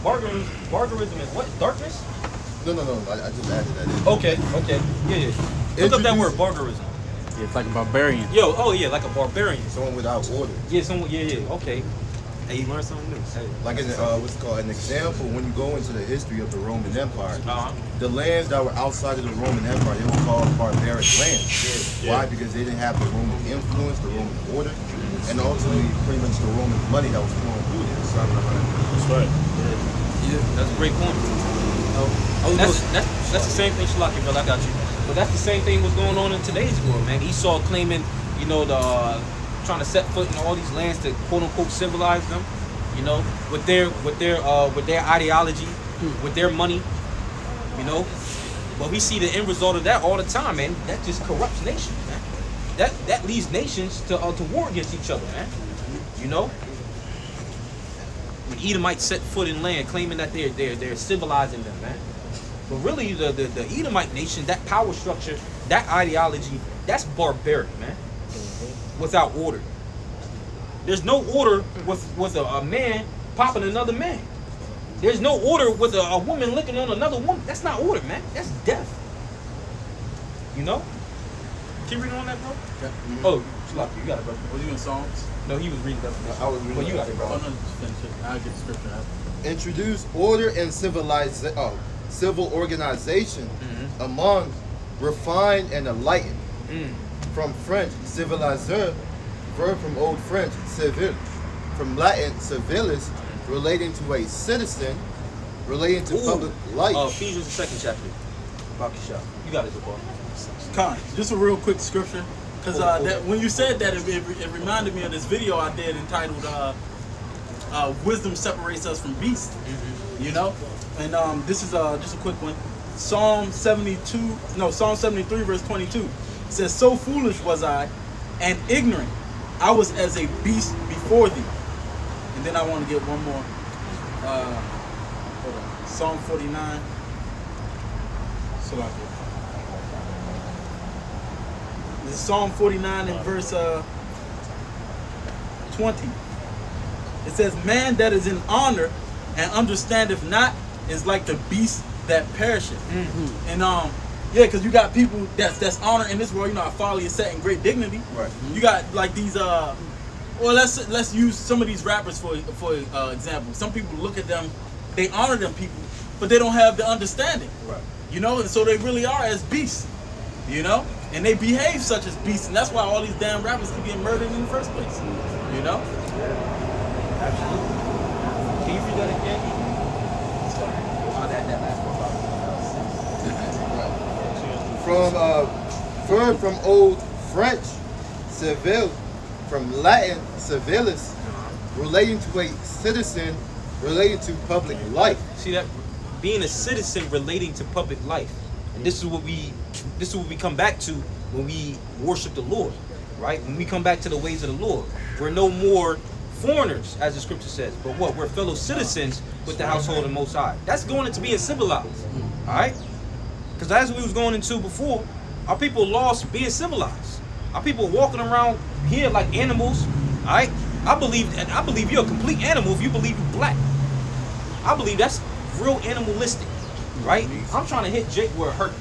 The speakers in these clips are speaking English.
Barbarism is what? Darkness? No. I just added that in. Okay. Yeah. Look up that word, barbarism. Yeah, it's like a barbarian. Yo, oh yeah, like a barbarian. Someone without order. Yeah, okay. Hey, you learned something new. Hey. Like what's it called? An example, when you go into the history of the Roman Empire, the lands that were outside of the Roman Empire, they were called barbaric lands. Yeah. Why? Because they didn't have the Roman influence, the Roman order, and ultimately pretty much the Roman money that was flowing through there. That's right. Yeah, that's a great point. That's the same thing, Shalaki, brother. I got you. But that's the same thing what's going on in today's world, man. Esau claiming, trying to set foot in all these lands to quote unquote civilize them, with their ideology, with their money, But we see the end result of that all the time, man. That just corrupts nations, man. That leads nations to war against each other, man. When Edomites set foot in land, claiming that they're civilizing them, man. But really, the Edomite nation, that power structure, that ideology, that's barbaric, man. Without order. There's no order with a man popping another man. There's no order with a woman licking on another woman. That's not order, man. That's death. Can you read on that, bro? Yeah. Oh, Shalaki, you got it, bro. Was you in Psalms? No, he was reading definition. I was reading. Well, you got it, bro. Oh, no, just finish it. I'll get the scripture after. Introduce order and civil organization among refined and enlightened. From French, civiliseur, verb from Old French, civil. From Latin, civilis, relating to a citizen, relating to public life. Ephesians, the 2nd chapter. Bakisha. You got it, bro. Con, just a real quick scripture. Because when you said that, it reminded me of this video I did entitled Wisdom Separates Us from Beasts. And this is just a quick one. Psalm 73 verse 22. It says, so foolish was I and ignorant. I was as a beast before thee. And then I want to get one more. Hold on. Psalm 49. This is Psalm 49 in verse 20. It says, man that is in honor and understandeth not is like the beast that perisheth. And yeah, because you got people that's honored in this world. Our folly is set in great dignity. Right. You got like these well, let's use some of these rappers for example. Some people look at them, they honor them people, but they don't have the understanding. Right. And so they really are as beasts. And they behave such as beasts, and that's why all these damn rappers keep getting murdered in the first place. Yeah. Absolutely. Can you read that again? From Old French, civil, from Latin, civilis, relating to a citizen, relating to public life. See that? Being a citizen relating to public life. And this is what we come back to when we worship the Lord, right? When we come back to the ways of the Lord. We're no more foreigners, as the scripture says, but what? We're fellow citizens with the household of the Most High. That's going into being civilized, all right? Because as we was going into before, our people lost being civilized. Our people walking around here like animals, all right? I believe you're a complete animal if you believe you're black. I believe that's real animalistic, right? I'm trying to hit Jake where it hurt.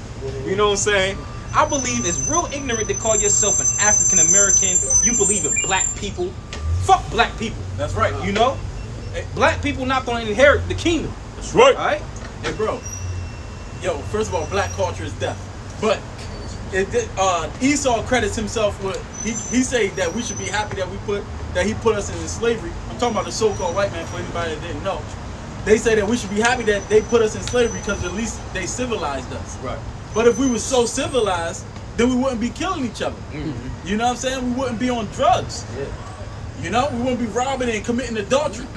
You know what I'm saying? I believe it's real ignorant to call yourself an African American. You believe in black people. Fuck black people. That's right. Black people not gonna inherit the kingdom. That's right. All right? Hey, bro. Yo, first of all, black culture is death. But Esau credits himself with he say that we should be happy that he put us in slavery. I'm talking about the so-called white man for anybody that didn't know. They say that we should be happy that they put us in slavery because at least they civilized us. Right. But if we were so civilized, then we wouldn't be killing each other. You know what I'm saying? We wouldn't be on drugs. Yeah. We wouldn't be robbing and committing adultery.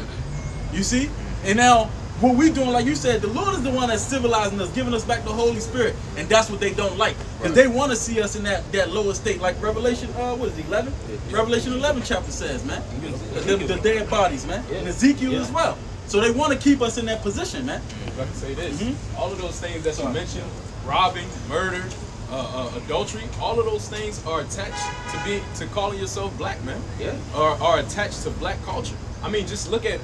You see? And now what we doing, like you said, the Lord is the one that's civilizing us, giving us back the Holy Spirit, and that's what they don't like, because they want to see us in that lower state, like Revelation, what is it, 11? Revelation 11 chapter says, man, the dead bodies, man, and Ezekiel as well. So they want to keep us in that position, man. If I can say this, all of those things that you mentioned, robbing, murder, adultery, all of those things are attached to calling yourself black, man. Yeah. Are attached to black culture. I mean, just look at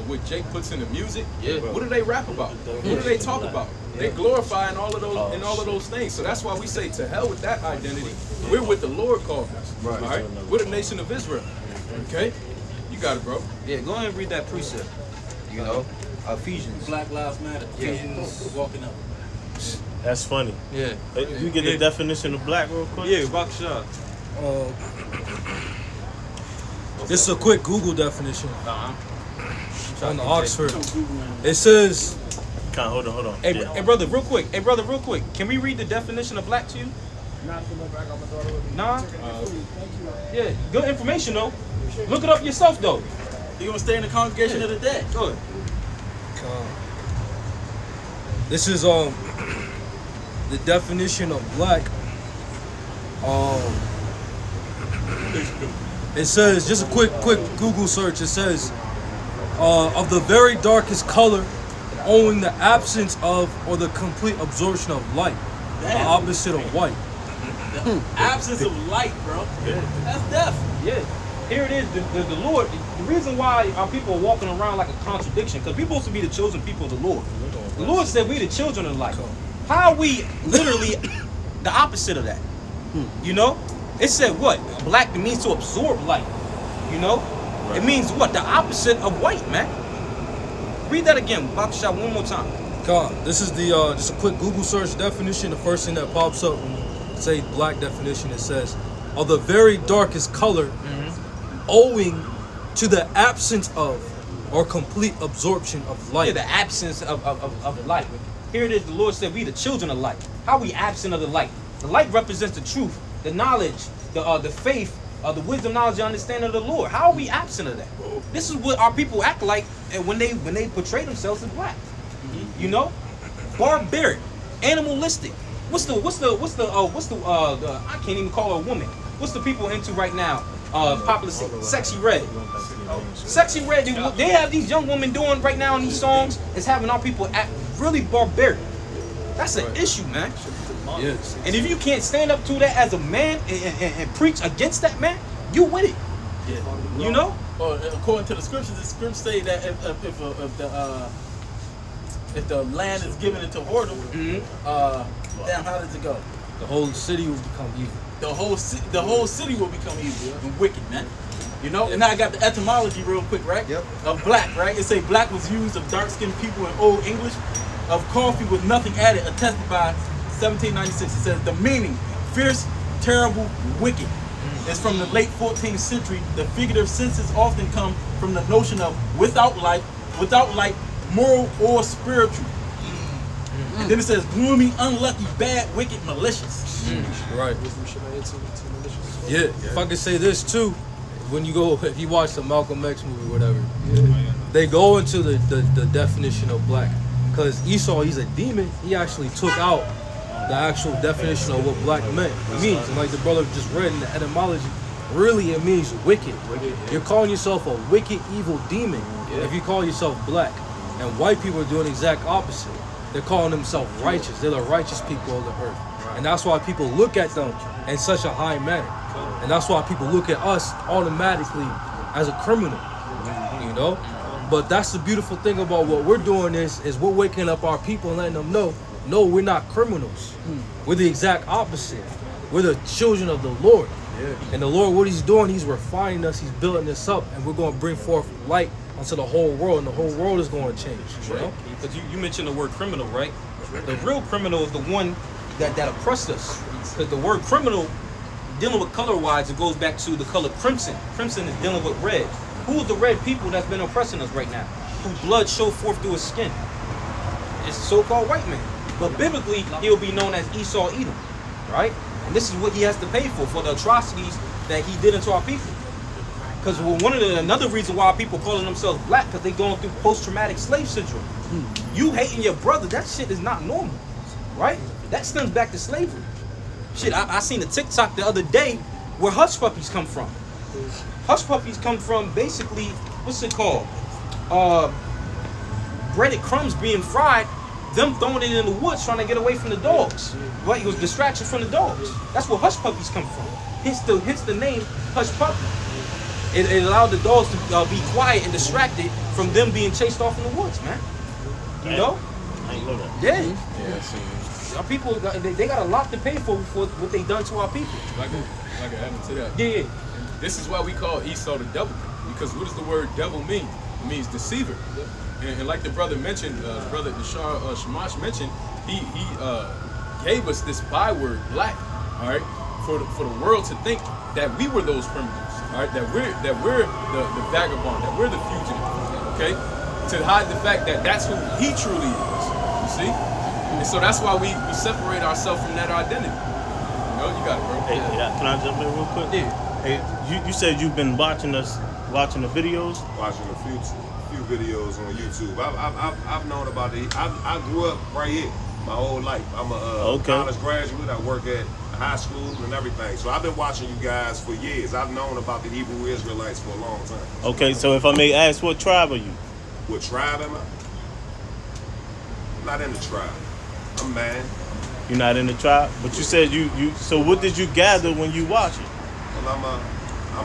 what Jake puts in the music. Yeah. What do they rap about? What do they talk about? They glorifying all of those and all of those things. So that's why we say, to hell with that identity. We're what the Lord called us. Right. All right. We're the nation of Israel. Okay. You got it, bro. Yeah, go ahead and read that precept. You know, Ephesians. Black Lives Matter. Yeah. Ephesians walking up. That's funny. Yeah. You get the definition of black real quick? Yeah, Baksha. This is a quick Google definition Uh-huh. on the Oxford. It says, Hold on. Hey, Yeah. hey, brother, real quick. Hey, brother, real quick. Can we read the definition of black to you? Nah. Yeah, good information though. Look it up yourself though. You gonna stay in the congregation of the dead? Good. this is the definition of black. It says, just a quick Google search. It says, of the very darkest color, owing the absence of or the complete absorption of light, the Damn. opposite of white. The absence of light, bro. That's death. Yeah. Here it is. The Lord. The reason why our people are walking around like a contradiction, because we're supposed to be the chosen people of the Lord. The Lord said we the children of light. How are we literally the opposite of that? You know? It said what? Black means to absorb light. You know? It means what? The opposite of white, man. Read that again, Baksha, one more time. This is the just a quick Google search definition. The first thing that pops up when you say black definition, it says, of the very darkest color, owing to the absence of or complete absorption of light. Yeah, the absence of light. Here it is, the Lord said we the children of light. How are we absent of the light? The light represents the truth, the knowledge, the faith, the wisdom, knowledge, and understanding of the Lord. How are we absent of that? This is what our people act like when they portray themselves as black. You know? Barbaric, animalistic. What's the I can't even call her a woman. What's the people into right now? Popular Sexy Red. Sexy Red, they have these young women doing right now in these songs, is having our people act really barbaric. That's an issue, man. Yes. And if you can't stand up to that as a man and preach against that, man, you with it. Yeah. You know? According to the scriptures say that if the land is given into whoredom, damn, how does it go? The whole city will become evil. The whole city will become evil and wicked, man. You know, and now I got the etymology real quick, right? Yep. Of black, right? It say black was used of dark-skinned people in Old English, of coffee with nothing added, attested by 1796. It says the meaning, fierce, terrible, wicked. It's from the late 14th century. The figurative senses often come from the notion of without light, moral or spiritual. And then it says gloomy, unlucky, bad, wicked, malicious. Right. Yeah. If I could say this too, if you watch the Malcolm X movie, whatever, they go into the definition of black. Because Esau, he's a demon. He actually took out the actual definition of what black meant. It means, and like the brother just read in the etymology, really it means wicked. You're calling yourself a wicked, evil demon if you call yourself black. And white people are doing the exact opposite. They're calling themselves righteous. They're the righteous people of the earth. And that's why people look at them in such a high manner. And that's why people look at us automatically as a criminal, you know? But that's the beautiful thing about what we're doing is we're waking up our people and letting them know, no, we're not criminals. We're the exact opposite. We're the children of the Lord. And the Lord, what he's doing, he's refining us, he's building us up, and we're going to bring forth light onto the whole world, and the whole world is going to change. You know? Because you mentioned the word criminal, right? The real criminal is the one that oppressed us. Because the word criminal, dealing with color-wise, it goes back to the color crimson. Crimson is dealing with red. Who is the red people that's been oppressing us right now? Whose blood show forth through his skin? It's so-called white man. But biblically, he'll be known as Esau Edom, right? And this is what he has to pay for the atrocities that he did into our people. Because another reason why people calling themselves black, because they going through post-traumatic slave syndrome. You hating your brother, that shit is not normal, right? That stems back to slavery. Shit, I seen a TikTok the other day where hush puppies come from. Hush puppies come from basically, what's it called? Breaded crumbs being fried, them throwing it in the woods trying to get away from the dogs. Right? It was distraction from the dogs. That's where hush puppies come from. Hence the name hush puppy. It allowed the dogs to be quiet and distracted from them being chased off in the woods, man. You know? I ain't know that. Yeah. Yeah, see. Our people, they got a lot to pay for what they done to our people. Like I added to that. Yeah. This is why we call Esau the devil. Because what does the word devil mean? It means deceiver. And like the brother mentioned, brother Shamash mentioned, he gave us this byword, black, all right, for the world to think that we were those criminals, all right, that we're the vagabond, that we're the fugitive, okay, to hide the fact that that's who he truly is, you see? And so that's why we separate ourselves from that identity. You know, you got it, bro. Hey, can I jump in real quick? Yeah. Hey, you said you've been watching the videos. Watching a few videos on YouTube. I've known about it. I grew up right here my whole life. I'm a college graduate. I work at high school and everything. So I've been watching you guys for years. I've known about the Hebrew Israelites for a long time. Okay, so if I may ask, what tribe are you? What tribe am I? I'm not in the tribe. I'm man. You're not in the tribe, but you said you. So what did you gather when you watch it? Well, I'm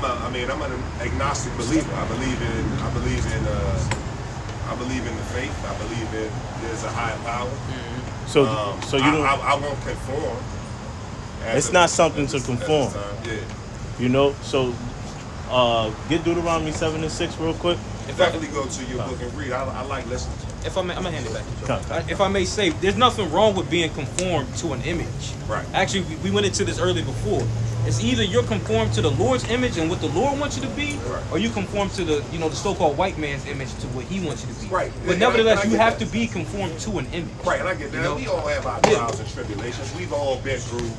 an agnostic believer. I believe in the faith. I believe that there's a higher power. So you don't. I won't conform. It's not something to conform. Yeah. You know. So get Deuteronomy 7:6 real quick. Definitely go to your book and read. I like listening to it. If I may, I'm gonna hand it back to you. If I may say, there's nothing wrong with being conformed to an image. Right. Actually, we went into this earlier before. It's either you're conformed to the Lord's image and what the Lord wants you to be, right, or you conform to the the so-called white man's image to what he wants you to be. Right. But nevertheless, you have to be conformed to an image. Right, and I get that. We all have our trials and tribulations. We've all been through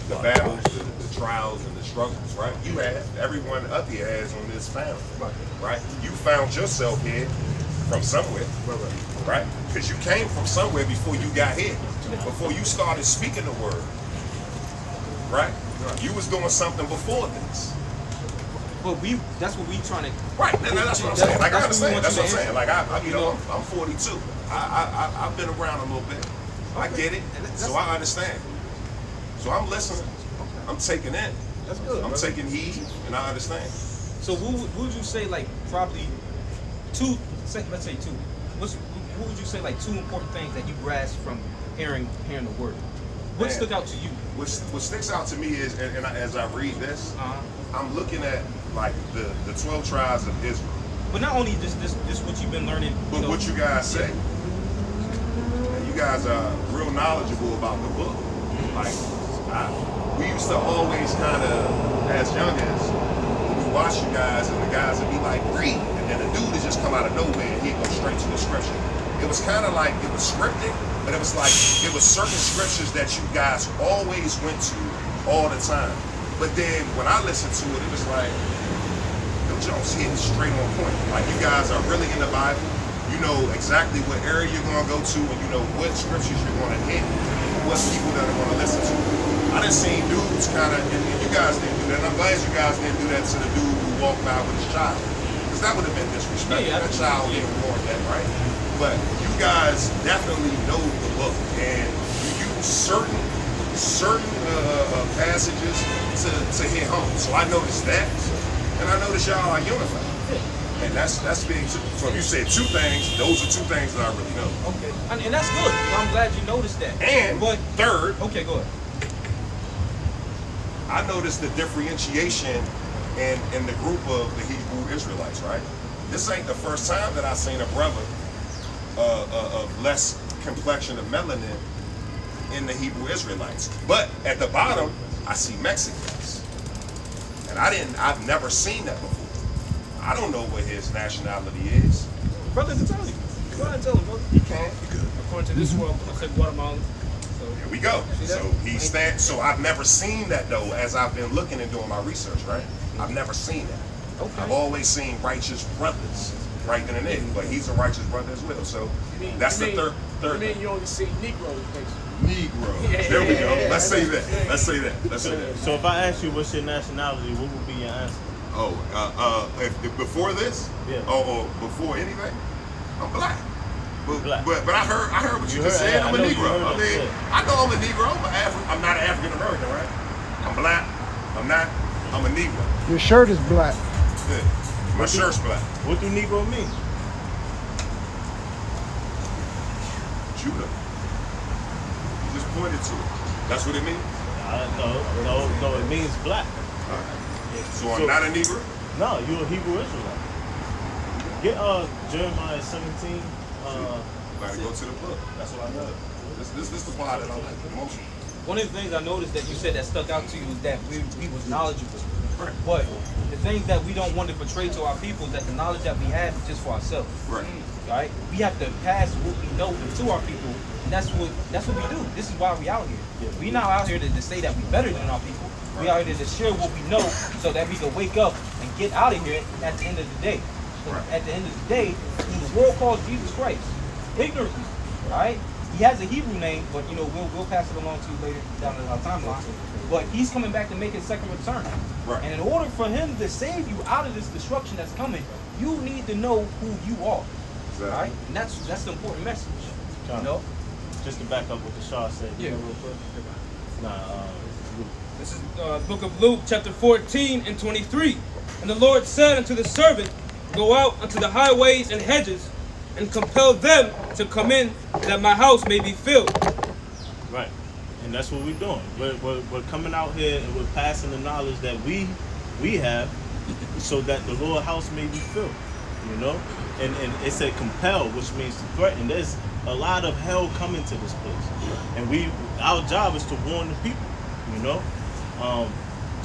the battles, the trials, and the struggles, right? You have. Everyone up here has on this family, right? You found yourself here from somewhere, right? Because you came from somewhere before you got here, before you started speaking the word, right? You was doing something before this. But that's what we trying to. Right, that's what I'm saying. Like, I understand. That's what I'm saying. Like, I'm 42. I've been around a little bit. I get it. So I understand. So I'm listening. I'm taking in. That's good. I'm taking heed, and I understand. So what would you say, like, probably let's say two. What would you say, like, two important things that you grasp from hearing the word? What stuck out to you? What sticks out to me is, and as I read this, I'm looking at like the 12 tribes of Israel. But not only this what you've been learning, but what you guys say. And you guys are real knowledgeable about the book. Like we used to always kind of, as youngins, when we watch you guys, and the guys would be like, read, and then the dude would just come out of nowhere and he'd go straight to the scripture. It was kind of like, it was scripted, but it was like, it was certain scriptures that you guys always went to all the time. But then when I listened to it, it was like, the Jones hit straight on point. Like, you guys are really in the Bible. You know exactly what area you're going to go to, and you know what scriptures you're going to hit, and what people that are going to listen to. I done seen dudes kind of, and you guys didn't do that, and I'm glad you guys didn't do that to the dude who walked by with his child. Because that would have been disrespectful. That child didn't warrant that, right? But you guys definitely know the book, and you use certain passages to hit home. So I noticed that, and I noticed y'all are unified, and that's being two. So if you said two things, those are two things that I really know. Okay, and that's good. I'm glad you noticed that. And third, okay, go ahead. I noticed the differentiation in the group of the Hebrew Israelites. Right, this ain't the first time that I've seen a brother of less complexion of melanin in the Hebrew Israelites. But at the bottom, I see Mexicans. And I've never seen that before. I don't know what his nationality is. Brother, to tell you. Go ahead and tell him, brother. You can. You good. According to this world, I said Guatemalan. So here we go. So I've never seen that though, as I've been looking and doing my research, right? I've never seen that. Okay. I've always seen righteous brothers right then and there, but he's a righteous brother as well. So that's the third. I mean, you only see Negroes, basically. Negro. There we go. Let's say that. So if I ask you what's your nationality, what would be your answer? If before this, or before anything, I'm black. But I heard what you just said. I'm a Negro. I know I'm a Negro, but I'm not an African American, right? I'm black. I'm a Negro. Your shirt is black. Yeah. My shirt's black. What do Negro mean? Judah. You just pointed to it. That's what it means? No, it means black. So I'm not a Negro? No, you're a Hebrew Israelite. Get Jeremiah 17. Gotta go to the book. That's what I know. This is the part that I like the most. One of the things I noticed that you said that stuck out to you is that we was knowledgeable. Right. But the things that we don't want to portray to our people is that the knowledge that we have is just for ourselves. Right. Right? We have to pass what we know to our people, and that's what we do. This is why we out here. Yeah. We not out here to say that we better than our people. Right. We out here to share what we know so that we can wake up and get out of here at the end of the day. Right. At the end of the day, the world calls Jesus Christ ignorantly, right? He has a Hebrew name, but you know we'll pass it along to you later down in our timeline. But he's coming back to make his second return. Right. And in order for him to save you out of this destruction that's coming, you need to know who you are. Exactly. Right? And that's the important message. John, you know? Just to back up what the Shah said. Yeah. Real quick. This is book of Luke, chapter 14 and 23. And the Lord said unto the servant, go out unto the highways and hedges, and compel them to come in, that my house may be filled. Right. And that's what we're doing. We're coming out here and we're passing the knowledge that we have so that the Lord's house may be filled. You know? And it said compel, which means to threaten. There's a lot of hell coming to this place. And our job is to warn the people, you know?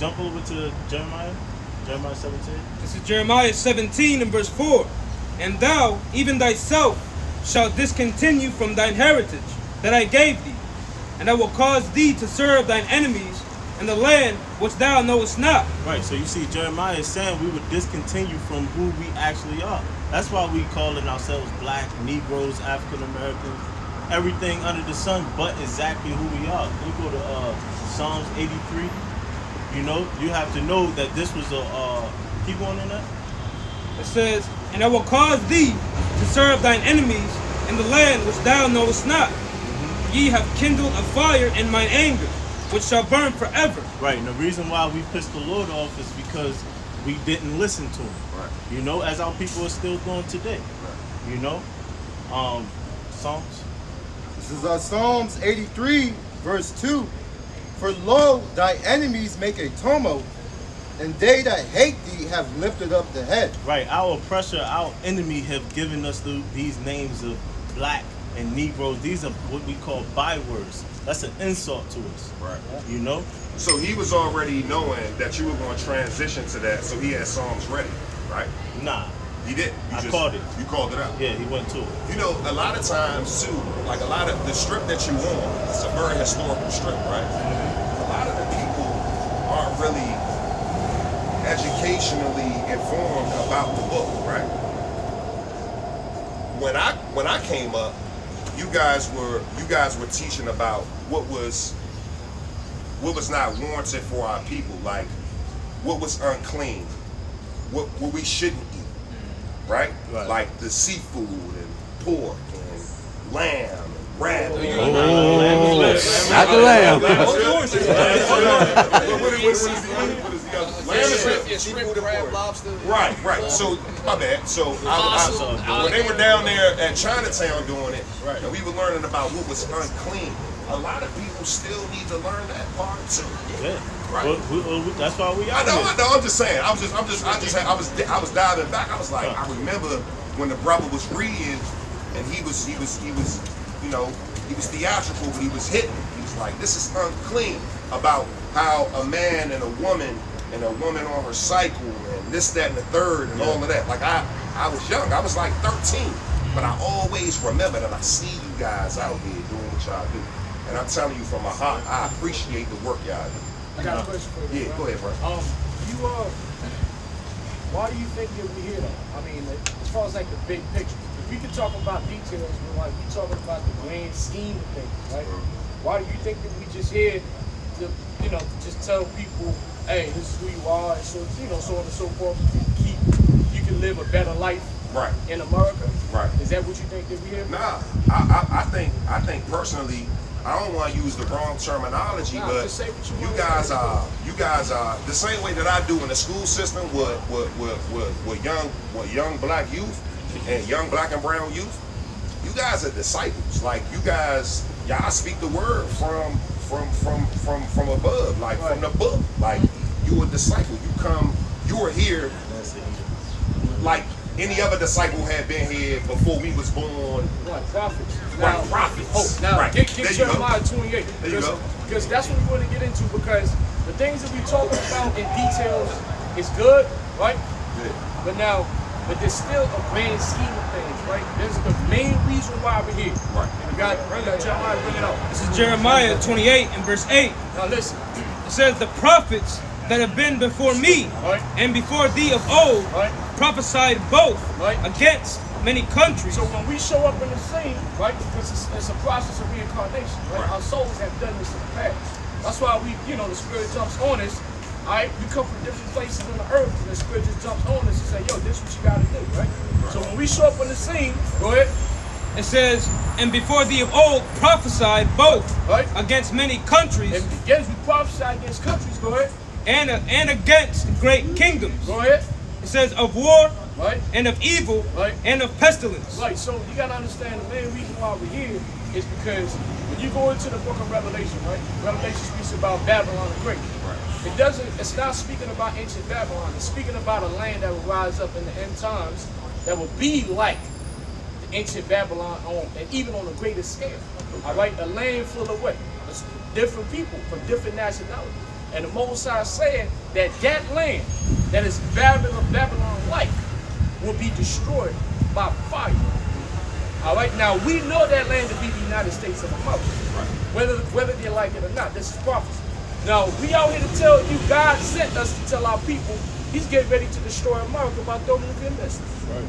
Jump over to Jeremiah 17. This is Jeremiah 17 and verse 4. And thou, even thyself, shalt discontinue from thine heritage that I gave thee, and I will cause thee to serve thine enemies in the land which thou knowest not. Right, so you see Jeremiah is saying we would discontinue from who we actually are. That's why we calling ourselves black, Negroes, African Americans, everything under the sun but exactly who we are. You go to Psalms 83, you know, you have to know that this was keep going in there. It says, and I will cause thee to serve thine enemies in the land which thou knowest not. Ye have kindled a fire in mine anger, which shall burn forever. Right, and the reason why we pissed the Lord off is because we didn't listen to him. Right. You know, as our people are still doing today. Right. You know? Psalms. This is Psalms 83, verse 2. For lo, thy enemies make a tumult, and they that hate thee have lifted up the head. Right, our oppressor, our enemy have given us these names of black and Negroes. These are what we call bywords. That's an insult to us. Right. You know? So he was already knowing that you were going to transition to that, so he had songs ready, right? Nah. He did. I called it. You called it out. Yeah, he went to it. You know, a lot of times too, like a lot of the strip that you on, it's a very historical strip, right? A lot of the people aren't really educationally informed about the book, right? When I came up, you guys were teaching about what was not warranted for our people, like what was unclean, what we shouldn't eat, right? Like the seafood and pork and lamb and rabbit. Not the lamb. Shrimp, crab, lobster. Right. So, my bad. So, when they were down there at Chinatown doing it, and we were learning about what was unclean, a lot of people still need to learn that part too. Yeah. Right. Well, that's why we are. I know. I'm just saying. I was diving back. I was like, I remember when the brother was reading, and he was, you know, he was theatrical, but he was hitting. He was like, this is unclean, about how a man and a woman on her cycle and this, that, and the third and all of that. Like I was young. I was like 13, but I always remember that I see you guys out here doing what y'all do. And I'm telling you from my heart, I appreciate the work y'all do. I got a question for you. Yeah, go ahead, bro. Why do you think that we hear that? I mean, as far as like the big picture, if we could talk about details, we're like we talking about the grand scheme of things, right? Why do you think that we just here to, you know, just tell people, hey, this is who you are, and so, you know, so on and so forth. You can live a better life Right. in America? Right. Is that what you think that we have? Nah, I think personally, I don't want to use the wrong terminology, Nah, but just say what you you want. guys are the same way that I do in the school system with young black youth and young black and brown youth. You guys are disciples. Like y'all speak the word from above, like from the book. Like you a disciple. You were here like any other disciple had been here before we was born. Right, prophets. Right, Now, prophets. Oh, now Right. get There you go. Jeremiah 28. There you go. Because that's what we want to get into, because the things that we talking about in details is good, right? Yeah. But there's still a grand scheme of things, right? There's the main reason why we're here. Right. And we got Jeremiah, bring it up. This is Jeremiah 28 and verse 8. Now listen. It says, the prophets that have been before me Right. and before thee of old Right. prophesied both Right. against many countries. So when we show up in the scene, right, because it's a process of reincarnation, right? Our souls have done this in the past. That's why the spirit jumps on us. All right, we come from different places on the earth, and the spirit just jumps on us and say, yo, this is what you got to do, right? So when we show up on the scene, go ahead. It says, and before thee of old prophesied both Right. against many countries And again, we prophesy against countries, go ahead. and against great kingdoms. Go ahead. It says of war Right. and of evil Right. and of pestilence. Right, so you gotta understand the main reason why we're here is because when you go into the book of Revelation, right? Revelation speaks about Babylon the Great. Right. It's not speaking about ancient Babylon. It's speaking about a land that will rise up in the end times that will be like the ancient Babylon and even on a greater scale. All right, a land full of what? It's different people from different nationalities. And the Most High said that that land that is Babylon-like will be destroyed by fire. All right, now we know that land to be the United States of America, whether they like it or not. This is prophecy. Now we out here to tell you, God sent us to tell our people He's getting ready to destroy America by thermonuclear missiles. Right.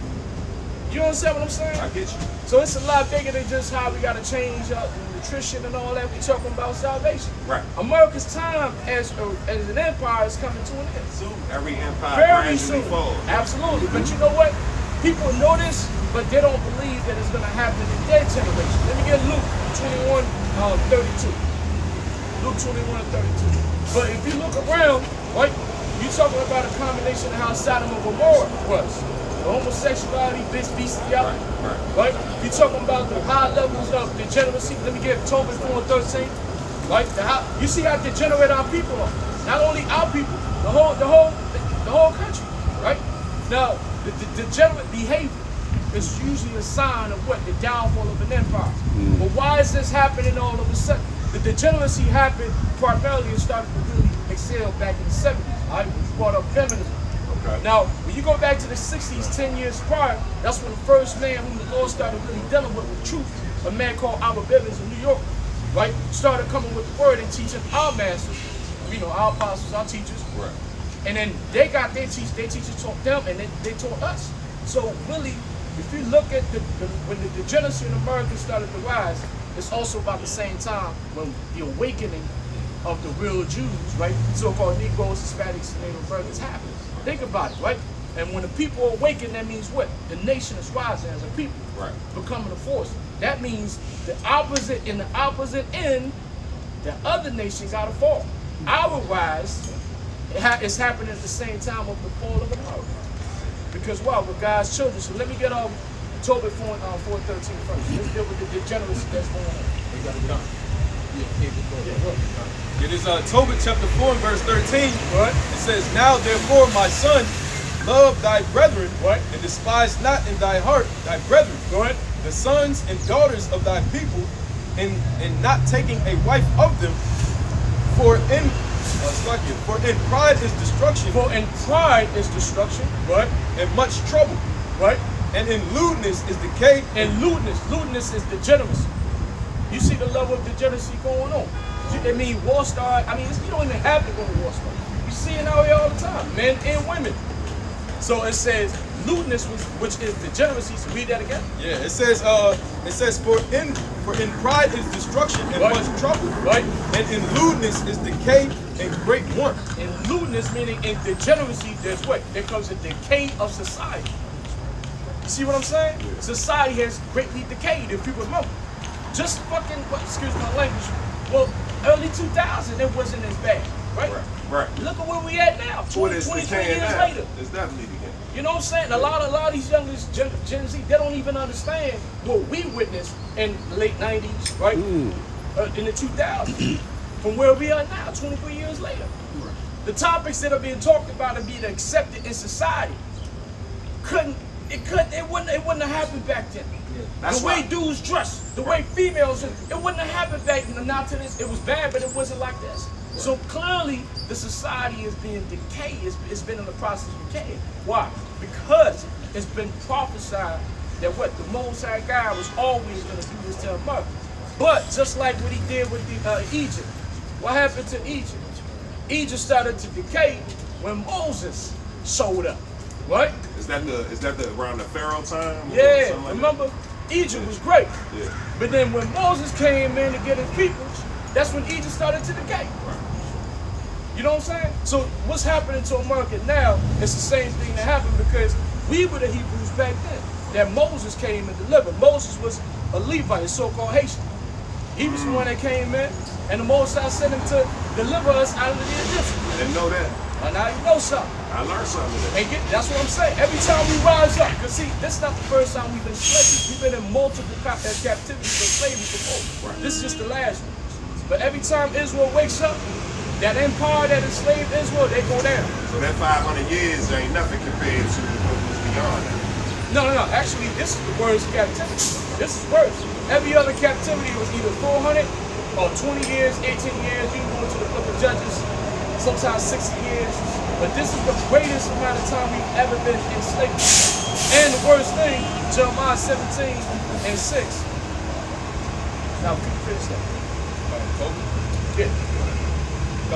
You understand what I'm saying? I get you. So it's a lot bigger than just how we got to change up nutrition and all that. We talking about salvation. Right. America's time as an empire is coming to an end. Soon. Every empire Very gradually soon. falls. Absolutely. But you know what? People know this, but they don't believe that it's going to happen in their generation. Let me get Luke 21:32. Luke 21:32. But if you look around, right, you're talking about a combination of how Sodom and Gomorrah was. The homosexuality, bestiality, right? You're talking about the high levels of degeneracy. Let me get Tobit 4:13, right? You see how degenerate our people are. Not only our people, the whole country, right? Now, the degenerate behavior is usually a sign of what? The downfall of an empire. But why is this happening all of a sudden? The degeneracy happened primarily and started to really excel back in the 70s. All right, we brought up feminism. Okay. Now, when you go back to the 60s, 10 years prior, that's when the first man whom the Lord started really dealing with truth, a man called Albert Bivens in New York, right, started coming with the word and teaching our masters, our apostles, our teachers. Right. And then they got their teachers taught them, and they taught us. So really, if you look at when the degeneracy in America started to rise, it's also about the same time when the awakening of the real Jews, right, so-called Negroes, Hispanics, and Native Americans happened. Think about it, right? And when the people awaken, that means what? The nation is rising as a people, right, becoming a force. That means the opposite end, the other nation got to fall. Our rise is happening at the same time of the fall of America. Because why? We're God's children. So let me get Tobit 4:13 first. Let's deal with the degeneracy that's going on. They got it done. It is Tobit chapter 4 and verse 13. What? It says, now therefore, my son, love thy brethren, what? And despise not in thy heart thy brethren. Go ahead. The sons and daughters of thy people, and not taking a wife of them, for in pride is destruction. For in pride is destruction. Right. And much trouble. Right. And in lewdness is decay. And lewdness is degeneracy. You see the level of degeneracy going on. I mean, war star. I mean, you don't even have to go to war star. You see it out here all the time, men and women. So it says lewdness, which is degeneracy. So read that again. Yeah, it says for in pride is destruction and right. much trouble. Right. And in lewdness is decay and great want. In lewdness, meaning in degeneracy, there's what? There comes a decay of society. See what I'm saying? Society has greatly decayed, if you remember. Just fucking, excuse my language, well, early 2000, it wasn't as bad, right? Right. Look at where we at now, 23 years later. It's definitely decaying. You know what I'm saying? A lot of these youngest Gen Z, they don't even understand what we witnessed in the late 90s, right? In the 2000s. From where we are now, 23 years later. The topics that are being talked about and being accepted in society it wouldn't have happened back then. The way dudes dress, the way females, it wouldn't have happened back then. Not to this, it was bad, but it wasn't like this. So clearly, the society is being decayed. It's been in the process of decaying. Why? Because it's been prophesied that what the Most High God was always going to do this to America. But just like what he did with Egypt, what happened to Egypt? Egypt started to decay when Moses showed up. Right? Is that the around the Pharaoh time? Yeah, like remember, Egypt was great. Yeah. But then when Moses came in to get his people, that's when Egypt started to decay. Right. You know what I'm saying? So what's happening to America now is the same thing that happened because we were the Hebrews back then. That Moses came and delivered. Moses was a Levite, a so-called Haitian. He was the one that came in, and the Most High sent him to deliver us out of the Egyptians. I didn't know that. And now you know something. I learned something today. That's what I'm saying. Every time we rise up, because see, this is not the first time we've been slaves. We've been in multiple captivities of slavery before. Right. This is just the last one. But every time Israel wakes up, that empire that enslaved Israel, they go down. So that 500 years ain't nothing compared to what was beyond that. No. Actually, this is the worst captivity. This is worse. Every other captivity was either 400 or 20 years, 18 years. You can go into the book of Judges, sometimes 60 years. But this is the greatest amount of time we've ever been enslaved. And the worst thing, Jeremiah 17 and 6. Now, can you finish that? Yeah.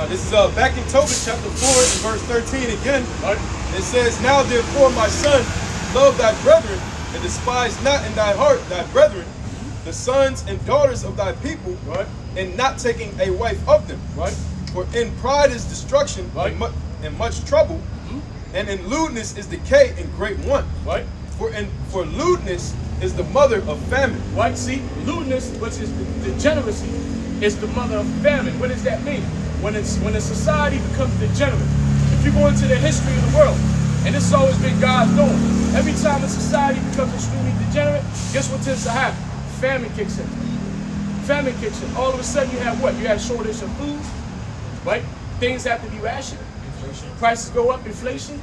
This is back in Tobit chapter 4 and verse 13 again. Right. It says, "Now therefore, my son, love thy brethren, and despise not in thy heart thy brethren, the sons and daughters of thy people, right, and not taking a wife of them. Right. For in pride is destruction, right, and much trouble, and in lewdness is decay and great want. Right. For lewdness is the mother of famine." Right. See, lewdness, which is degeneracy, is the mother of famine. What does that mean? When a society becomes degenerate, if you go into the history of the world, and this has always been God's doing, every time a society becomes extremely degenerate, guess what tends to happen? Famine kicks in. Famine kicks in. All of a sudden you have what? You have shortage of food, right? Things have to be rationed. Inflation. Prices go up, inflation.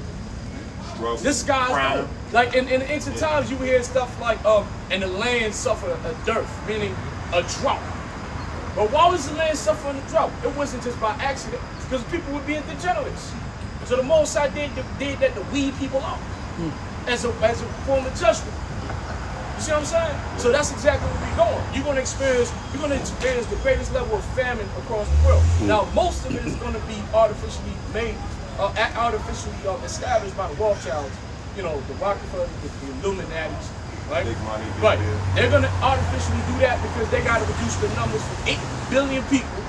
This guy's doing. Like in ancient times, you would hear stuff like, and the land suffered a dearth, meaning a drought. But why was the land suffering a drought? It wasn't just by accident, because people were being degenerates. So the Most High did that to weed people out as a form of judgment. You see what I'm saying? So that's exactly where we're going. You're going to experience the greatest level of famine across the world. Now, most of it is going to be artificially made, artificially established by the Rothschilds. You know, the Rockefellers, the Illuminatis. Right? Big money, right. They're going to artificially do that because they got to reduce the numbers from 8 billion people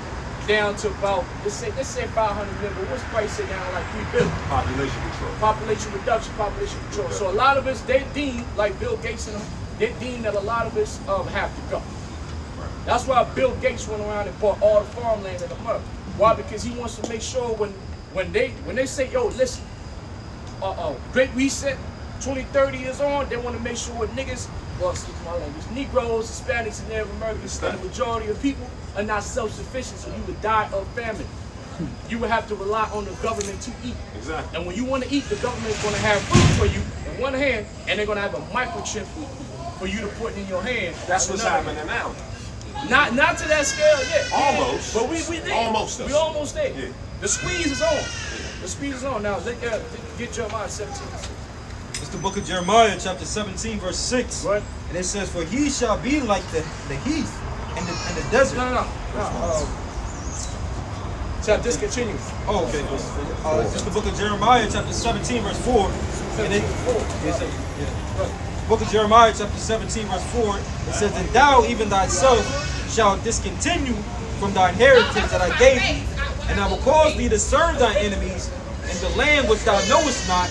down to about, let's say 500 million, but what's price say down like 3 billion? Population control. Population reduction, population control. So a lot of us, they deem, like Bill Gates and them, they deem that a lot of us have to go. Right. That's why Bill Gates went around and bought all the farmland in America. Why? Because he wants to make sure when they say, yo, listen, Great Reset, 2030 is on, they want to make sure niggas, well, excuse my language, Negroes, Hispanics, and Native Americans, and the majority of people are not self-sufficient, so you would die of famine. You would have to rely on the government to eat. Exactly. And when you want to eat, the government is going to have food for you in one hand, and they're going to have a microchip for you to put in your hand. That's what's happening now. Not to that scale yet. Almost. But we there. Almost. We almost there. Yeah. The squeeze is on. The squeeze is on. Now, let's get Jeremiah 17. It's the book of Jeremiah, chapter 17, verse 6. Right. And it says, "For he shall be like the heath and the desert." No. Shall discontinue. Oh, okay. It's the book of Jeremiah, chapter 17, verse 4. And it, book of Jeremiah, chapter 17, verse 4. It says, "And thou, even thyself, shalt discontinue from thine heritage that I gave thee, and I will cause thee to serve thine enemies in the land which thou knowest not.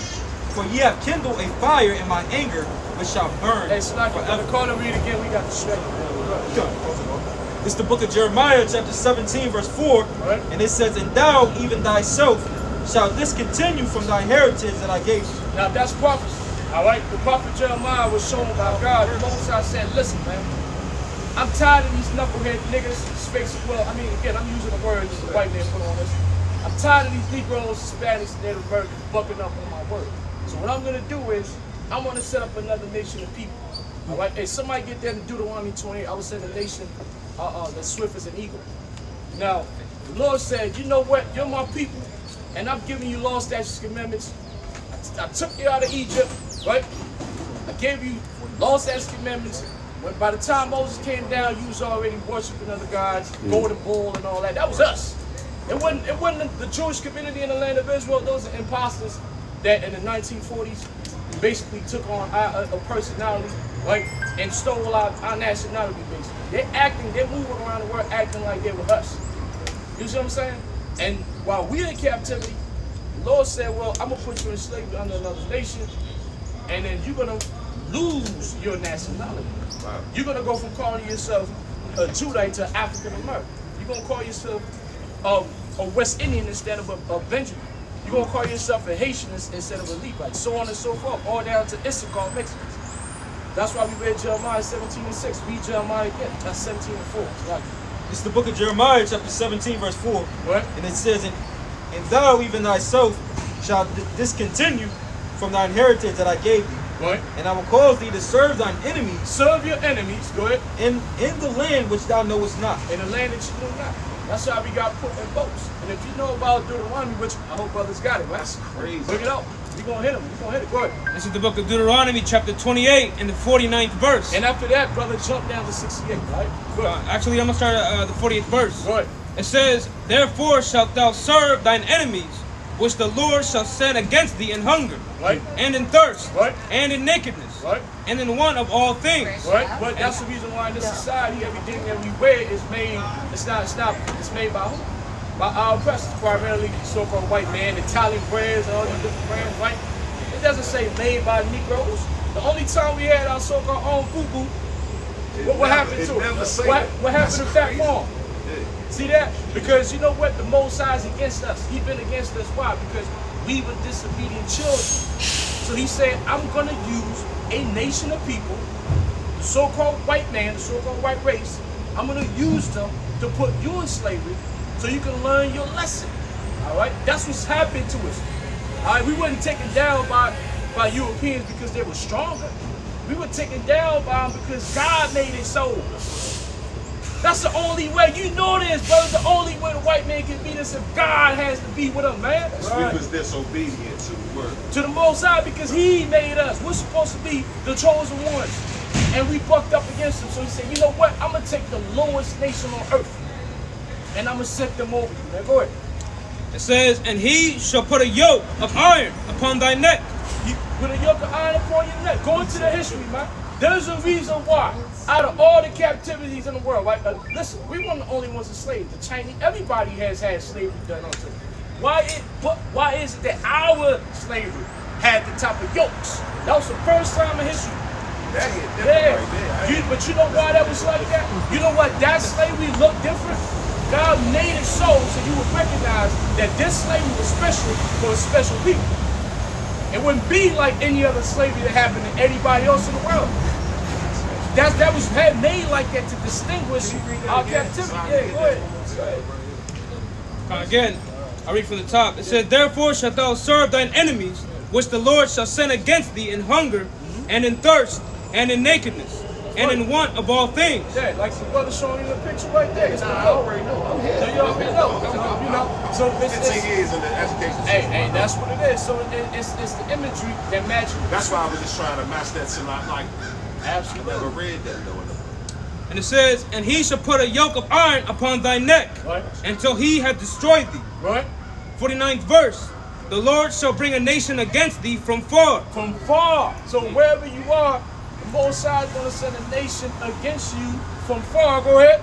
For ye have kindled a fire in my anger, which shall burn Hey, Slack, forever. the corner read again. We got the straight. It's the book of Jeremiah, chapter 17, verse 4. Right. And it says, and thou, even thyself, shall discontinue from thy heritage that I gave you. Now that's prophecy. All right, the prophet Jeremiah was shown by God. The Most High said, listen, man, I'm tired of these knucklehead niggas. Well, I mean, again, I'm using the words the white man put on this. I'm tired of these Negroes, Hispanics, and Native Americans bucking up on my word. So what I'm going to do is, I'm going to set up another nation of people. All right, hey, somebody get there in Deuteronomy 28. I will send a nation that's swift as an eagle. Now, the Lord said, you know what? You're my people, and I'm giving you law, statutes, commandments. I took you out of Egypt, right? I gave you law, statutes, commandments. When by the time Moses came down, you was already worshiping other gods, golden bull and all that. That was us. It wasn't the Jewish community in the land of Israel. Those are imposters that in the 1940s basically took on a personality, right, and stole our nationality, basically. They're moving around the world acting like they were us. You see what I'm saying? And while we're in captivity, the Lord said, well, I'm going to put you in slavery under another nation, and then you're going to lose your nationality. Wow. You're going to go from calling yourself a Judite to African American. You're going to call yourself a West Indian instead of a Benjamin. You're going to call yourself a Haitian instead of a Levite, so on and so forth, all down to Issachar Mexicans. That's why we read Jeremiah 17:6. Read Jeremiah again. That's 17:4. Right. It's the book of Jeremiah, chapter 17, verse 4. Right. And it says, and thou, even thyself, shalt discontinue from thine heritage that I gave thee. Right. And I will cause thee to serve thine enemies. Serve your enemies. Go ahead. In the land which thou knowest not. In the land that you know not. That's how we got put in boats. And if you know about Deuteronomy, which I hope brothers got it, right? That's crazy. Look it up. We're going to hit him. We're going to hit it. Go ahead. This is the book of Deuteronomy, chapter 28, and the 49th verse. And after that, brother, jump down to 68, right? Actually, I'm going to start at the 40th verse. Go ahead. It says, therefore shalt thou serve thine enemies, which the Lord shall send against thee in hunger, right, and in thirst, right, and in nakedness, right, and in want of all things. Right. But that's the reason why in this society, everything that we wear is made. It's made by who? By our oppressors, primarily so-called white man, Italian brands, and all these different brands, right? It doesn't say made by Negroes. The only time we had our so-called own FUBU, what happened to it? What happened to that form? See that? Because you know what? The Most High is against us. He's been against us. Why? Because we were disobedient children. So he said, I'm going to use a nation of people, the so-called white man, the so-called white race. I'm going to use them to put you in slavery so you can learn your lesson. All right? That's what's happened to us. All right? We weren't taken down by Europeans because they were stronger. We were taken down by them because God made it so. That's the only way. You know this, brother. The only way the white man can beat us if God has to be with them, man. Right. We was disobedient to the word. To the Most High because he made us. We're supposed to be the chosen ones. And we bucked up against him. So he said, you know what? I'm going to take the lowest nation on earth. And I'm going to set them over you. Now go ahead. It says, and he shall put a yoke of iron upon thy neck. He put a yoke of iron upon your neck. Go into the history, man. There's a reason why. Out of all the captivities in the world, right? Listen, we weren't the only ones enslaved. The Chinese, everybody has had slavery done onto them. Why is it that our slavery had the type of yokes? That was the first time in history. That hit different right there. But you know why that was like that? You know what? That slavery looked different. God made it so you would recognize that this slavery was special for a special people. It wouldn't be like any other slavery that happened to anybody else in the world. That was made like that to distinguish our captivity. Yeah, go ahead. Again, I read from the top. It says, therefore shalt thou serve thine enemies, which the Lord shall send against thee in hunger, and in thirst, and in nakedness, and in want of all things. Yeah, like the brother showing you the picture right there. It's I already know. I'm here. So you already know. You know. So it's 15 years in the education system. Hey, that's what it is. So it's the imagery that matches. That's why I was just trying to match that to like. Absolutely. I never read that though. And it says, and he shall put a yoke of iron upon thy neck, right, until he have destroyed thee. Right. 49th verse. The Lord shall bring a nation against thee from far. From far. So wherever you are, the Most High is going to send a nation against you from far. Go ahead.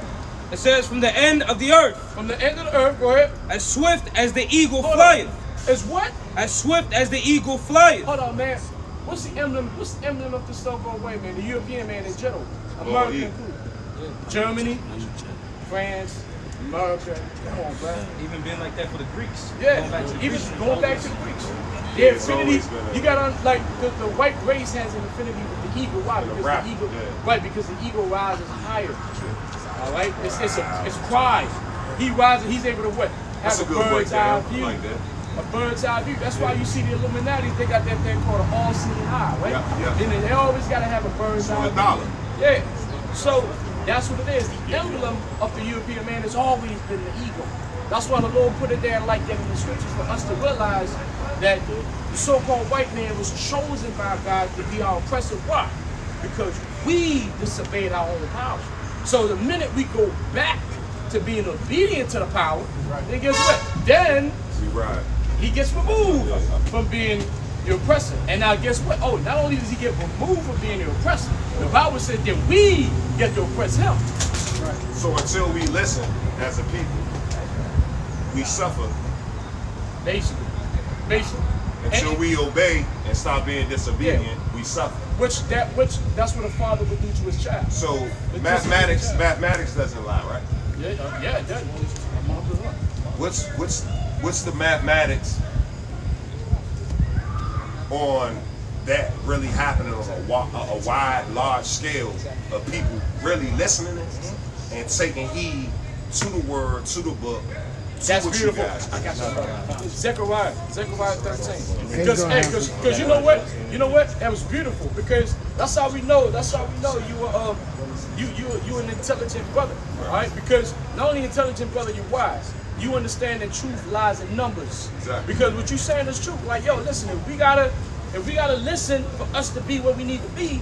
It says, from the end of the earth. From the end of the earth. Go ahead. As swift as the eagle flieth. As what? As swift as the eagle flieth. Hold on, man. What's the emblem of the so-called white man, the European man in general? America included. Germany, France, America. Come on, bro. Even been like that for the Greeks. Yeah, Going back to the even Greeks. going back to the Greeks. The affinity, you got on like the white race has an affinity with the eagle. Why? Because the eagle, right? Because the eagle rises higher. All right, it's pride. He rises. He's able to what? Have a bird's eye view. Like that. A bird's eye view. That's why you see the Illuminati. They got that thing called an all-seeing eye, right? Yeah. And they always got to have a bird's eye view. $1. Yeah. So that's what it is. The emblem of the European man has always been the eagle. That's why the Lord put it there like that in the scriptures for us to realize that the so-called white man was chosen by God to be our oppressor. Why? Because we disobeyed our own power. So the minute we go back to being obedient to the power, then guess what? Then he gets removed from being the oppressor. And now guess what? Oh, not only does he get removed from being the oppressor, the Bible said that we get to oppress him. So until we listen as a people, we suffer. Basically. Until we obey and stop being disobedient, we suffer. That's what a father would do to his child. So mathematics doesn't lie, right? Yeah, it does. What's the mathematics on that really happening on a wide, large scale of people really listening and taking heed to the word, to the book? That's beautiful. I got you. Zechariah 13. Because you know what? That was beautiful. Because that's how we know. You were you an intelligent brother, right? Because not only intelligent brother, you're wise. You understand that truth lies in numbers. Exactly. Because what you're saying is true. Like, yo, listen, if we gotta listen for us to be where we need to be,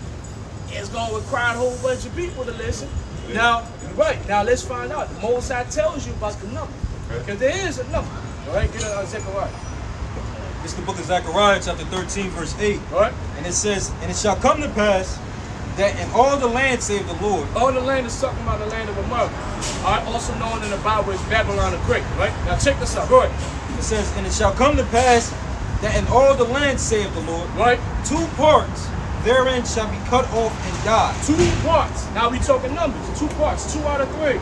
it's gonna require a whole bunch of people to listen. Yeah. Now let's find out. The Most High tells you about the number. Because there is a number. All right, get Zechariah. This is the book of Zechariah, chapter 13, verse 8. All right. And it says, and it shall come to pass that in all the land, save the Lord. All the land is talking about the land of America. All right, also known in the Bible as Babylon the Great. Right? Now check this out. Go ahead. It says, and it shall come to pass that in all the land, save the Lord. Right. 2 parts therein shall be cut off and die. 2 parts. Now we talking numbers. 2 parts. 2 out of 3.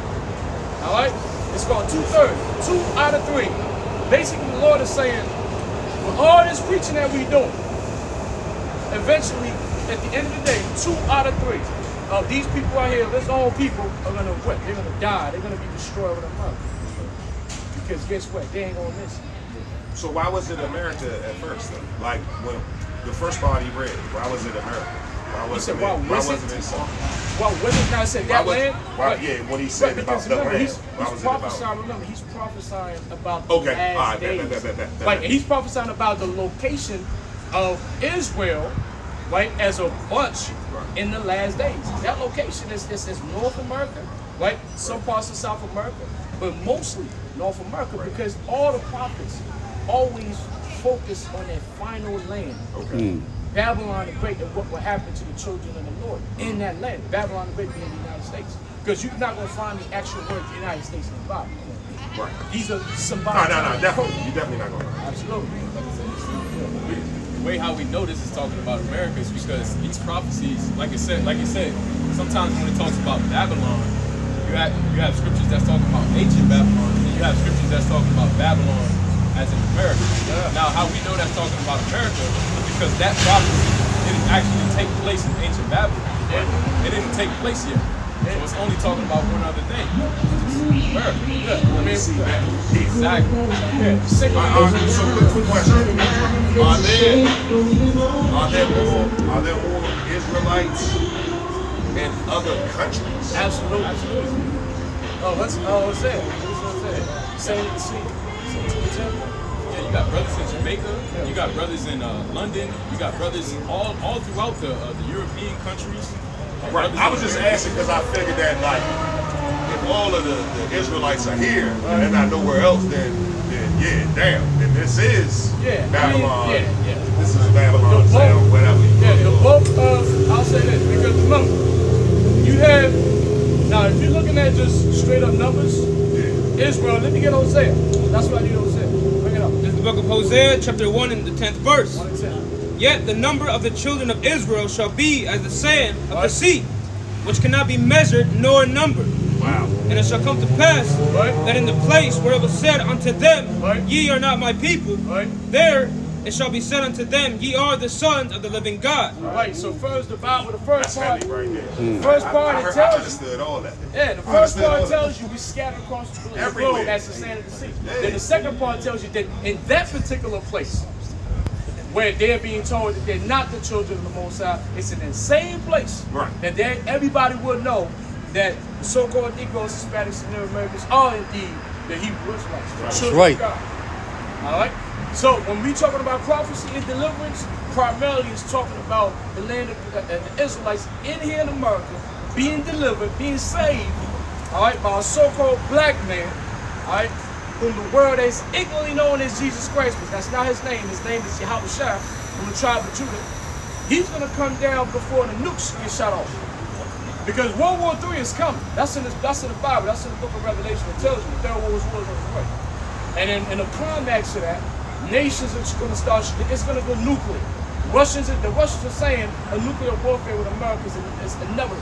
All right. It's called 2/3. 2 out of 3. Basically, the Lord is saying, with all this preaching that we're doing, eventually, at the end of the day, 2 out of 3 of these people out here, this own people, are gonna what? They're gonna die. They're gonna be destroyed with a mother. Because guess what? They ain't gonna miss it. So why was it America at first, though? Like when the first part he read, why was it America? Why wasn't it something? Well, what did I say? That land? When he said about the land, he's prophesying. Remember, he's prophesying about the last days. Like he's prophesying about the location of Israel, right, as a bunch in the last days. That location is North America, right? Some parts of South America, but mostly North America, because all the prophets always focus on that final land. Okay. Babylon the Great, and what will happen to the children of the Lord in that land. Babylon the Great being the United States. Because you're not going to find the actual word United States in the Bible. Right. These are symbolic. No, definitely. You're definitely not going to. Absolutely. The way how we know this is talking about America is because these prophecies, like it said, sometimes when it talks about Babylon, you have scriptures that's talking about ancient Babylon, and you have scriptures that's talking about Babylon as in America. Yeah. Now, how we know that's talking about America is because that prophecy didn't actually take place in ancient Babylon. Yeah. It didn't take place yet. So it's only talking about one other thing. America. Yeah. I mean, exactly. Yeah. So, quick question: Are there more Israelites in other countries? Absolutely. What's that? Yeah, you got brothers in Jamaica. You got brothers in London. You got brothers all throughout the European countries. Right. I was just asking because I figured that like if all of the Israelites are here and they're not nowhere else, then then this is Babylon. This is Babylon, whatever. The bulk of, I'll say this, because remember, you have, now if you're looking at just straight up numbers, Israel, let me get Hosea. That's what I need Hosea. Bring it up. This is the book of Hosea, chapter 1 and the 10th verse. 1 and 10. Yet the number of the children of Israel shall be as the sand of the sea, which cannot be measured nor numbered. Wow. And it shall come to pass that in the place where it was said unto them, Ye are not my people, there it shall be said unto them, Ye are the sons of the living God. All right, so first the Bible, the first part, right there. the first part it I tells understood all that. Yeah, the first part tells you we scattered across the globe as the sand of the sea. Then the second part tells you that in that particular place, where they're being told that they're not the children of the Most High, it's in the same place that everybody would know that the so-called Negroes, Hispanics, and Native Americans are indeed the Hebrew Israelites. That's right. All right? So when we talking about prophecy and deliverance, primarily it's talking about the land of the Israelites in here in America being delivered, being saved, all right, by a so-called black man, all right, whom the world is ignorantly known as Jesus Christ, but that's not his name. His name is Yahweh Shai from the tribe of Judah. He's going to come down before the nukes get shot off. Because World War III is coming. That's in the Bible. That's in the book of Revelation. It tells you the third war was on its way. And in the climax of that, nations are going to start, it's going to go nuclear. The Russians are saying a nuclear warfare with America is inevitable.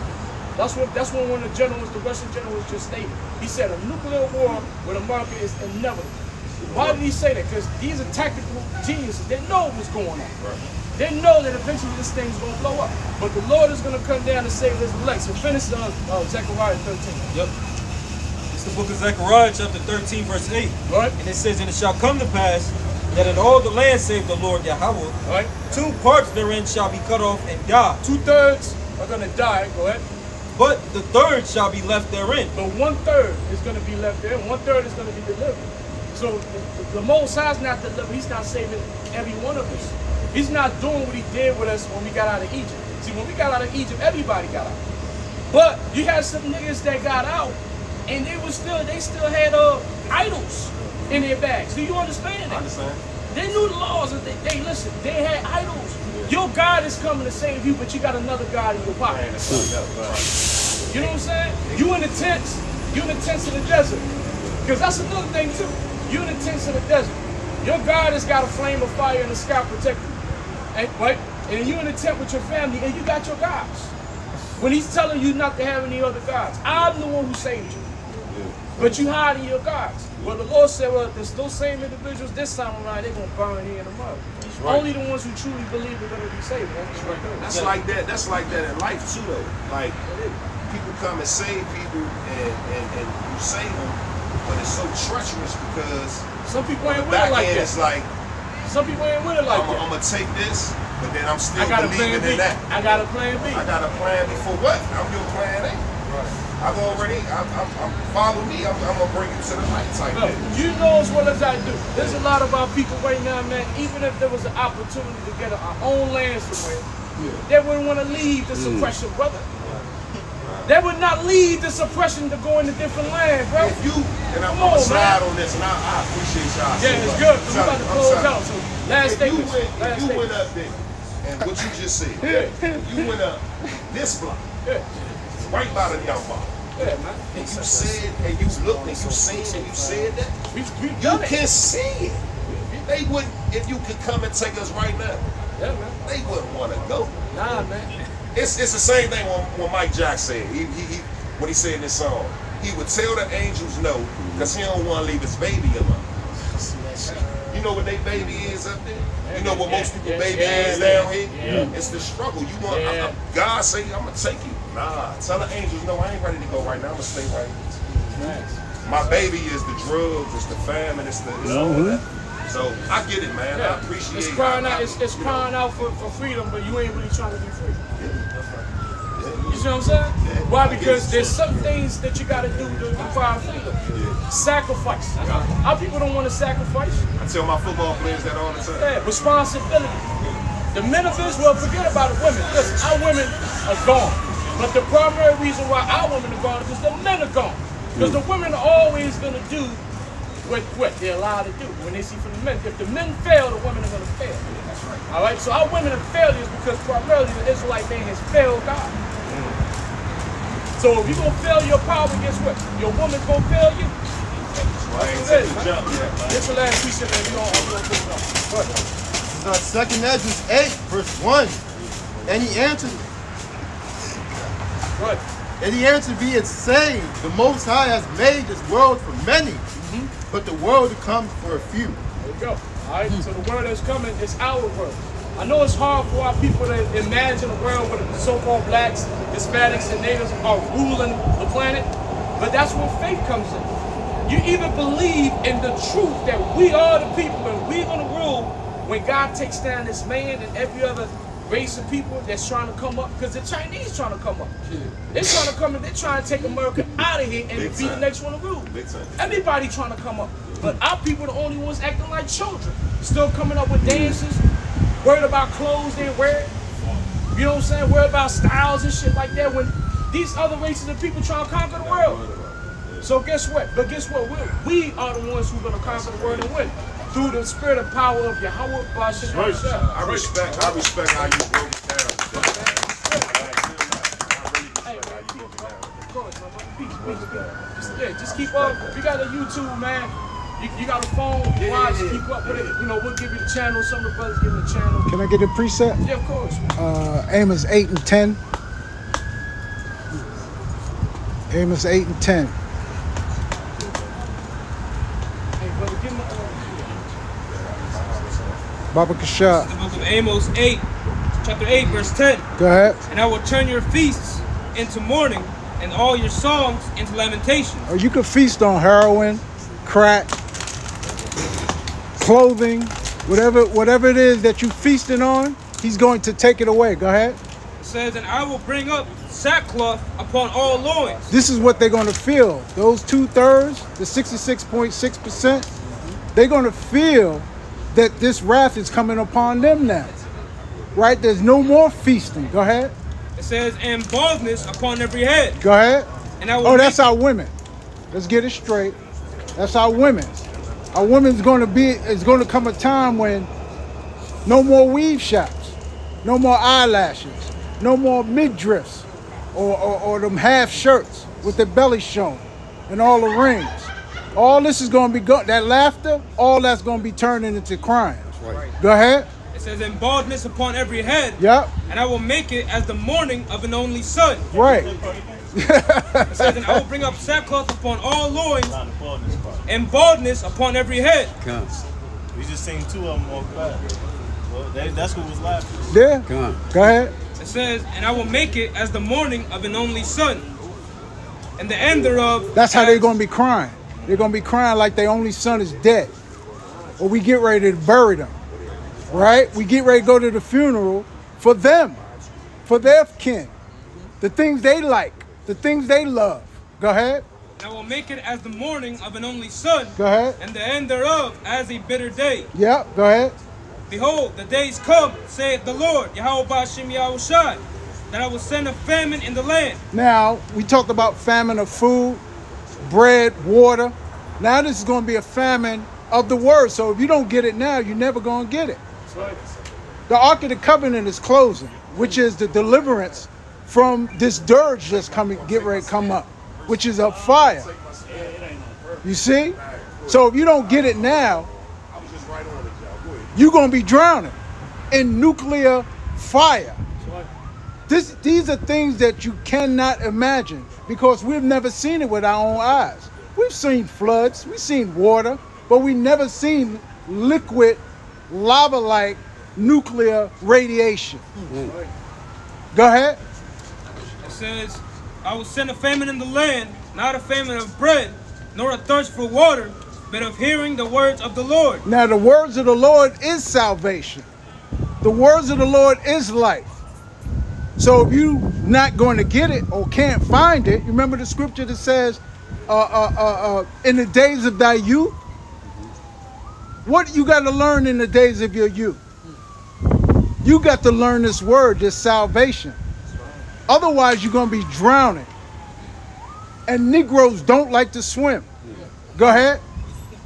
That's what one of the generals, the Russian generals, just stated. He said a nuclear war with America is inevitable. Why did he say that? Because these are tactical geniuses. They know what's going on. They know that eventually this thing's going to blow up. But the Lord is going to come down and save his elect. So finish Zechariah 13. Yep. It's the book of Zechariah, chapter 13, verse 8. Right. And it says, And it shall come to pass that in all the land save the Lord Yahweh, right, 2 parts therein shall be cut off and die. 2/3 are going to die. Go ahead. But the third shall be left therein. But 1/3 is going to be left there, and 1/3 is going to be delivered. So the Most High is not delivered. He's not saving every one of us. He's not doing what he did with us when we got out of Egypt. See, when we got out of Egypt, everybody got out. But you had some niggas that got out, and they still had idols in their bags. Do you understand that? I understand. They knew the laws. Listen, they had idols. Your God is coming to save you, but you got another God in your pocket. You know what I'm saying? You in the tents. You in the tents in the desert. Because that's another thing too. You in the tents in the desert. Your God has got a flame of fire in the sky protecting you. And you in the tent with your family, and you got your gods. When he's telling you not to have any other gods, I'm the one who saved you. But you hiding your gods. Well, the Lord said, well, those same individuals this time around, they're going to burn here in the mud. Right. Only the ones who truly believe are going to be saved. That's like that. That's like that in life too, though. Like people come and save people, and you save them, but it's so treacherous because some people ain't with it like that. It's like some people ain't with it like that. I'm gonna take this, but then I'm still believing in that. I got a plan B. I got a plan B for what? I'm your plan A. I've already, follow me, I'm gonna bring you to the light type thing. You know as well as I do. There's a lot of our people right now, man, even if there was an opportunity to get our own land somewhere, they wouldn't want to leave the suppression, brother. They would not leave the suppression to go into different land, bro. If you, and I'm gonna slide on this, and I appreciate y'all. Yeah, it's good. We're about to close out. So last statement. If you went up there, and what you just said, you went up this block. Right by the young bar. Yeah, man. And you said, and you looked, and you seen, and you said that. You can see it. They wouldn't, if you could come and take us right now. Yeah, man. They wouldn't want to go. Nah, man. It's the same thing when Mike Jack said. When he said in this song, he would tell the angels no, because he don't want to leave his baby alone. You know what their baby is up there? You know what most people baby is down here? It's the struggle. You want God say, I'm gonna take you. Nah, tell the angels, no, I ain't ready to go right now. I'm gonna stay right here. My baby is the drugs, it's the famine, it's all that. So I get it, man. I appreciate it. It's crying out for freedom, but you ain't really trying to be free. You see what I'm saying? Why? Because there's some things that you got to do to provide freedom. Sacrifice. Our people don't want to sacrifice. I tell my football players that all the time. Yeah, responsibility. The men of Israel, forget about the women. Listen, our women are gone. But the primary reason why our women are gone is because the men are gone. Because the women are always going to do what they're allowed to do when they see from the men. If the men fail, the women are going to fail. All right? So our women are failures because primarily the Israelite man has failed God. So if you're going to fail your power, guess what? Your woman's going to fail you. That's what it is, man. This is the last piece of it. We're going to put it on. Go ahead. This is 2nd Esdras 8, verse 1. And he answered, and he answered, be it saying, the Most High has made this world for many, but the world to come for a few. There you go. All right, so the world that's coming is our world. I know it's hard for our people to imagine a world where the so-called blacks, Hispanics, and natives are ruling the planet, but that's where faith comes in. You even believe in the truth that we are the people and we're going to rule when God takes down this man and every other race of people that's trying to come up, because the Chinese trying to come up. They're trying to come in, they're trying to take America out of here and be the next one to rule. Everybody trying to come up. But our people are the only ones acting like children. Still coming up with dances, worried about clothes they wear. You know what I'm saying? Worried about styles and shit like that when these other races of people trying to conquer the world. So guess what? But guess what? We are the ones who are going to conquer the world and win. Through the spirit and power of Yahweh. I respect how you broke it down. Just keep up. If you got a YouTube, man, you got a phone, watch, keep up with it. You know, we'll give you the channel. Some of the brothers give you the channel. Can I get a preset? Yeah, of course. Amos 8 and 10. Amos 8 and 10. Hey, brother, give me Baba Kasha. The book of Amos 8, chapter 8, verse 10. Go ahead. And I will turn your feasts into mourning and all your songs into lamentation. Or you could feast on heroin, crack, clothing, whatever it is that you feasting on, he's going to take it away. Go ahead. It says, and I will bring up sackcloth upon all loins. This is what they're going to feel. Those 2/3, the 66.6%, they're going to feel that this wrath is coming upon them now. Right? There's no more feasting. Go ahead. It says, and baldness upon every head. Go ahead. And I will that's our women. Let's get it straight. That's our women. Our women's going to be, it's going to come a time when no more weave shops, no more eyelashes, no more midriffs or them half shirts with their belly shown and all the rings. All this is going to be, that laughter, all that's going to be turning into crying. Right. Go ahead. It says, and baldness upon every head. Yep. And I will make it as the mourning of an only son. Right. It says, and I will bring up sackcloth upon all loins and baldness upon every head. Come. We just seen 2 of them on fast. Well, that's what was laughing. Yeah. Come. Go ahead. It says, and I will make it as the mourning of an only son. And the end thereof. That's how they're going to be crying. They're going to be crying like their only son is dead. Or we get ready to bury them. Right? We get ready to go to the funeral for them. For their kin. The things they like. The things they love. Go ahead. And I will make it as the mourning of an only son. Go ahead. And the end thereof as a bitter day. Yep. Go ahead. Behold, the days come, saith the Lord, Yahweh Ba'ashem Yahushai, that I will send a famine in the land. Now, we talked about famine of food, bread, water. Now this is going to be a famine of the word. So if you don't get it now, you're never going to get it. The Ark of the Covenant is closing, which is the deliverance from this dirge that's coming, get ready to come up, which is a fire. You see? So if you don't get it now, you're going to be drowning in nuclear fire. These are things that you cannot imagine because we've never seen it with our own eyes. We've seen floods, we've seen water, but we've never seen liquid, lava-like nuclear radiation. Go ahead. It says, I will send a famine in the land, not a famine of bread, nor a thirst for water, but of hearing the words of the Lord. Now the words of the Lord is salvation. The words of the Lord is life. So if you're not going to get it or can't find it, remember the scripture that says, in the days of thy youth, what you got to learn in the days of your youth? You got to learn this word, this salvation. Otherwise, you're going to be drowning. And Negroes don't like to swim. Go ahead.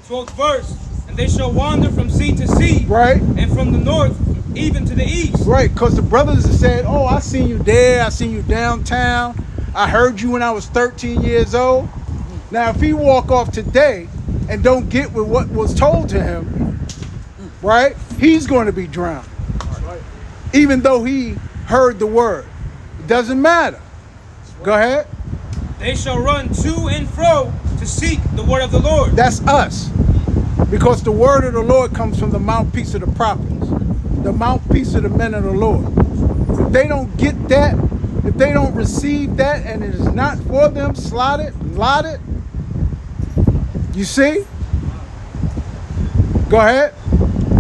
12th verse. And they shall wander from sea to sea. Right. And from the north even to the east. Right, because the brothers have said, oh, I seen you there. I seen you downtown. I heard you when I was 13 years old. Now, if he walk off today and don't get with what was told to him, right? He's going to be drowned. Even though he heard the word. It doesn't matter. Go ahead. They shall run to and fro to seek the word of the Lord. That's us. Because the word of the Lord comes from the mouthpiece of the prophets. The mouthpiece of the men of the Lord. If they don't get that, if they don't receive that, and it is not for them, slotted, blotted, you see? Go ahead.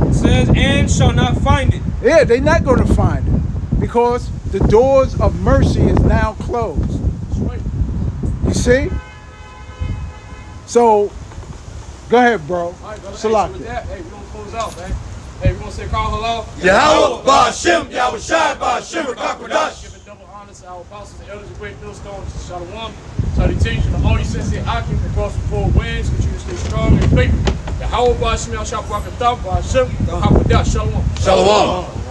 It says, and shall not find it. Yeah, they're not going to find it. Because the doors of mercy is now closed. You see? So, go ahead, bro. All right, brother. Salak. Hey, so with that, hey, we're going to close out, man. Hey, we're going to say call halal. Yahweh Ba'Shem, Yahweh Shai Ba'Shem, Rakakwadash. Giving double honors to our apostles and elders of great millstones. Shalom. Salutations to all you sincere Akim across the four winds. Continue to stay strong and faithful. Yahweh Ba'Shem, Yahweh Shai Ba'Shem, Ba'Shem, Rakakwadash. Shalom. Shalom.